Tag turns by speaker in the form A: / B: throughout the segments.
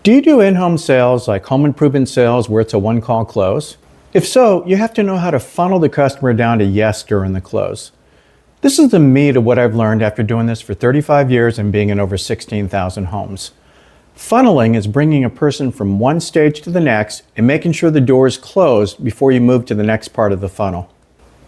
A: Do you do in-home sales like home improvement sales where it's a one-call close? If so, you have to know how to funnel the customer down to yes during the close. This is the meat of what I've learned after doing this for 35 years and being in over 16,000 homes. Funneling is bringing a person from one stage to the next and making sure the door is closed before you move to the next part of the funnel.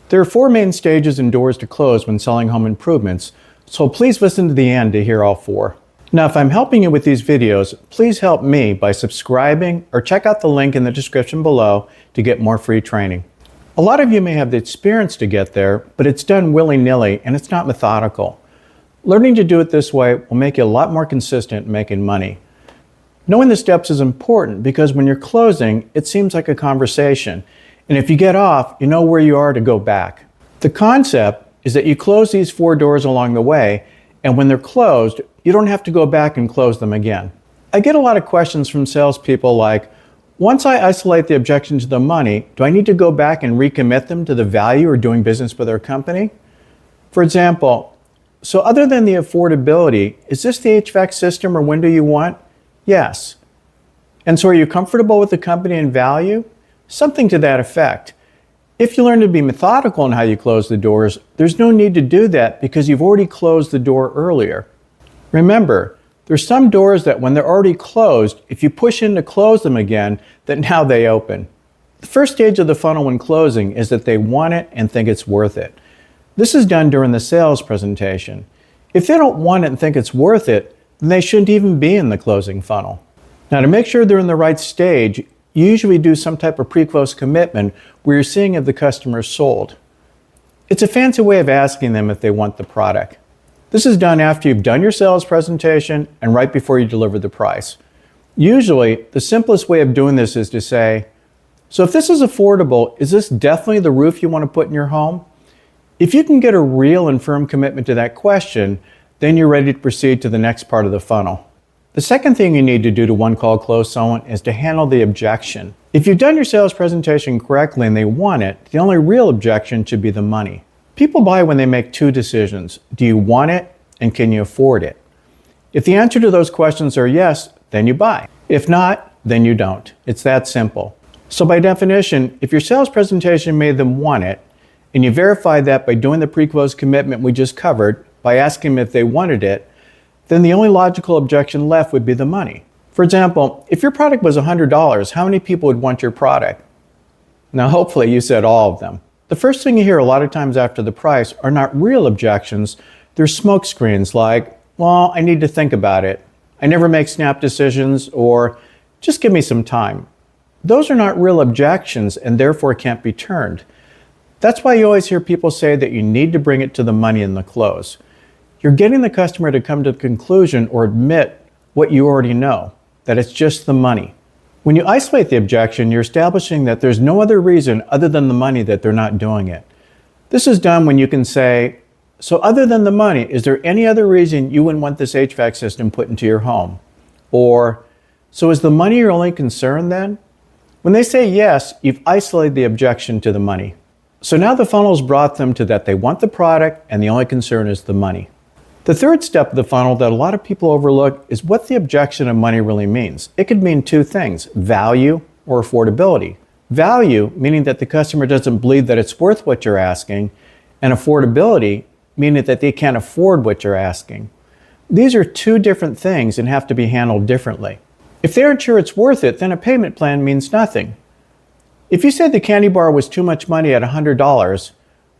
A: There are 4 main stages and doors to close when selling home improvements, so please listen to the end to hear all 4. Now, if I'm helping you with these videos, please help me by subscribing or check out the link in the description below to get more free training. A lot of you may have the experience to get there, but it's done willy-nilly and it's not methodical. Learning to do it this way will make you a lot more consistent in making money. Knowing the steps is important because when you're closing, it seems like a conversation. And if you get off, you know where you are to go back. The concept is that you close these 4 doors along the way, and when they're closed, you don't have to go back and close them again. I get a lot of questions from salespeople like, once I isolate the objection to the money, do I need to go back and recommit them to the value or doing business with our company? For example, so other than the affordability, is this the HVAC system or window you want? Yes. And so are you comfortable with the company and value? Something to that effect. If you learn to be methodical in how you close the doors, there's no need to do that because you've already closed the door earlier. Remember, there's some doors that when they're already closed, if you push in to close them again, then now they open. The first stage of the funnel when closing is that they want it and think it's worth it. This is done during the sales presentation. If they don't want it and think it's worth it, then they shouldn't even be in the closing funnel. Now, to make sure they're in the right stage, you usually do some type of pre-close commitment where you're seeing if the customer is sold. It's a fancy way of asking them if they want the product. This is done after you've done your sales presentation and right before you deliver the price. Usually, the simplest way of doing this is to say, so if this is affordable, is this definitely the roof you want to put in your home? If you can get a real and firm commitment to that question, then you're ready to proceed to the next part of the funnel. The second thing you need to do to one-call close someone is to handle the objection. If you've done your sales presentation correctly and they want it, the only real objection should be the money. People buy when they make 2 decisions. Do you want it and can you afford it? If the answer to those questions are yes, then you buy. If not, then you don't. It's that simple. So by definition, if your sales presentation made them want it, and you verified that by doing the pre-close commitment we just covered, by asking them if they wanted it, then the only logical objection left would be the money. For example, if your product was $100, how many people would want your product? Now, hopefully you said all of them. The first thing you hear a lot of times after the price are not real objections. They're smoke screens like, well, I need to think about it. I never make snap decisions, or just give me some time. Those are not real objections and therefore can't be turned. That's why you always hear people say that you need to bring it to the money in the close. You're getting the customer to come to the conclusion or admit what you already know, that it's just the money. When you isolate the objection, you're establishing that there's no other reason other than the money that they're not doing it. This is done when you can say, so other than the money, is there any other reason you wouldn't want this HVAC system put into your home? Or, so is the money your only concern then? When they say yes, you've isolated the objection to the money. So now the funnel's brought them to that they want the product and the only concern is the money. The third step of the funnel that a lot of people overlook is what the objection of money really means. It could mean 2 things, value or affordability. Value, meaning that the customer doesn't believe that it's worth what you're asking, and affordability, meaning that they can't afford what you're asking. These are 2 different things and have to be handled differently. If they aren't sure it's worth it, then a payment plan means nothing. If you said the candy bar was too much money at $100,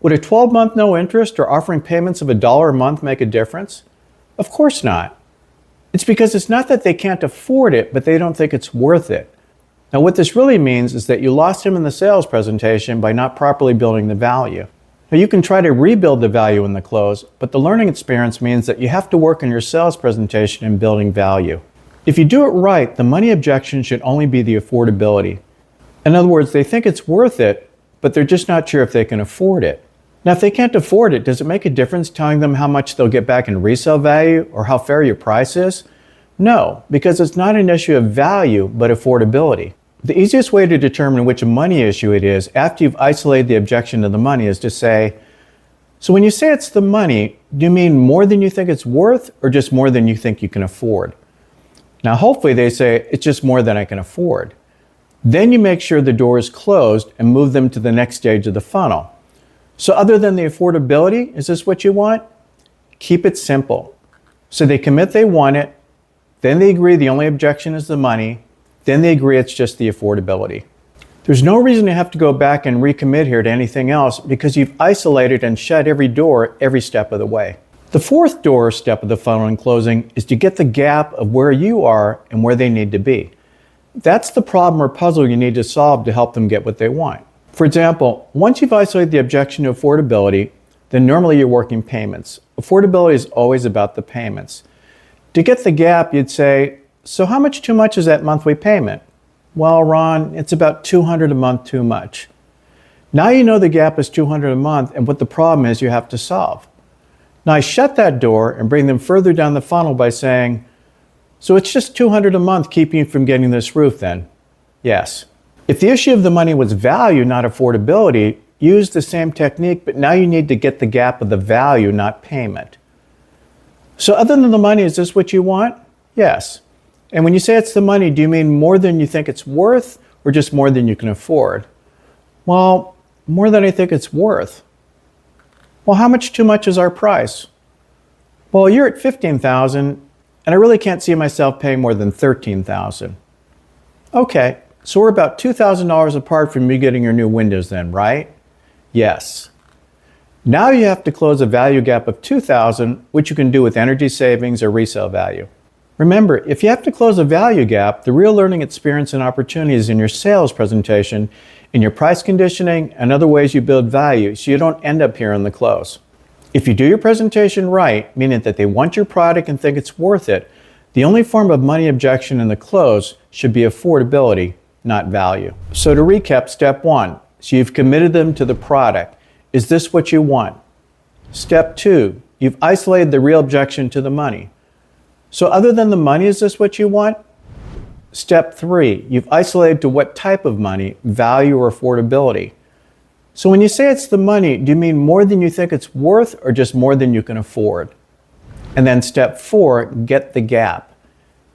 A: would a 12-month no interest or offering payments of $1 a month make a difference? Of course not. It's because it's not that they can't afford it, but they don't think it's worth it. Now, what this really means is that you lost them in the sales presentation by not properly building the value. Now, you can try to rebuild the value in the close, but the learning experience means that you have to work on your sales presentation in building value. If you do it right, the money objection should only be the affordability. In other words, they think it's worth it, but they're just not sure if they can afford it. Now, if they can't afford it, does it make a difference telling them how much they'll get back in resale value or how fair your price is? No, because it's not an issue of value, but affordability. The easiest way to determine which money issue it is after you've isolated the objection to the money is to say, so when you say it's the money, do you mean more than you think it's worth or just more than you think you can afford? Now, hopefully they say, it's just more than I can afford. Then you make sure the door is closed and move them to the next stage of the funnel. So other than the affordability, is this what you want? Keep it simple. So they commit they want it, then they agree the only objection is the money, then they agree it's just the affordability. There's no reason to have to go back and recommit here to anything else because you've isolated and shut every door every step of the way. The fourth door step of the funnel in closing is to get the gap of where you are and where they need to be. That's the problem or puzzle you need to solve to help them get what they want. For example, once you've isolated the objection to affordability, then normally you're working payments. Affordability is always about the payments. To get the gap, you'd say, so how much too much is that monthly payment? Well, Ron, it's about $200 a month too much. Now you know the gap is $200 a month and what the problem is you have to solve. Now I shut that door and bring them further down the funnel by saying, so it's just $200 a month keeping you from getting this roof then? Yes. If the issue of the money was value, not affordability, use the same technique, but now you need to get the gap of the value, not payment. So other than the money, is this what you want? Yes. And when you say it's the money, do you mean more than you think it's worth or just more than you can afford? Well, more than I think it's worth. Well, how much too much is our price? Well, you're at $15,000 and I really can't see myself paying more than $13,000. Okay, so we're about $2,000 apart from you getting your new windows then, right? Yes. Now you have to close a value gap of $2,000, which you can do with energy savings or resale value. Remember, if you have to close a value gap, the real learning experience and opportunities in your sales presentation, in your price conditioning, and other ways you build value so you don't end up here in the close. If you do your presentation right, meaning that they want your product and think it's worth it, the only form of money objection in the close should be affordability, not value. So to recap, step one, so you've committed them to the product. Is this what you want? Step two, you've isolated the real objection to the money. So other than the money, is this what you want? Step three, you've isolated to what type of money, value or affordability. So when you say it's the money, do you mean more than you think it's worth or just more than you can afford? And then step four, get the gap.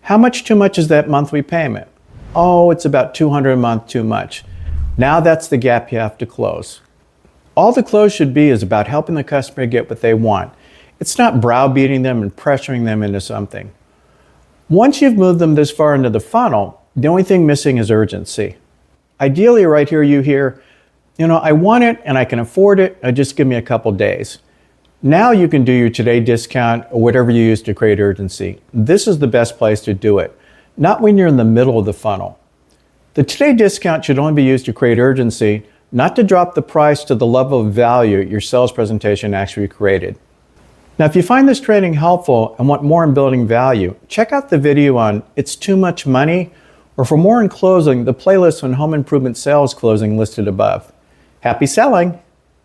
A: How much too much is that monthly payment? Oh, it's about $200 a month too much. Now that's the gap you have to close. All the close should be is about helping the customer get what they want. It's not browbeating them and pressuring them into something. Once you've moved them this far into the funnel, the only thing missing is urgency. Ideally, right here you hear, I want it and I can afford it, just give me a couple days. Now you can do your today discount or whatever you use to create urgency. This is the best place to do it, not when you're in the middle of the funnel. The today discount should only be used to create urgency, not to drop the price to the level of value your sales presentation actually created. Now, if you find this training helpful and want more in building value, check out the video on It's Too Much Money, or for more in closing, the playlist on home improvement sales closing listed above. Happy selling!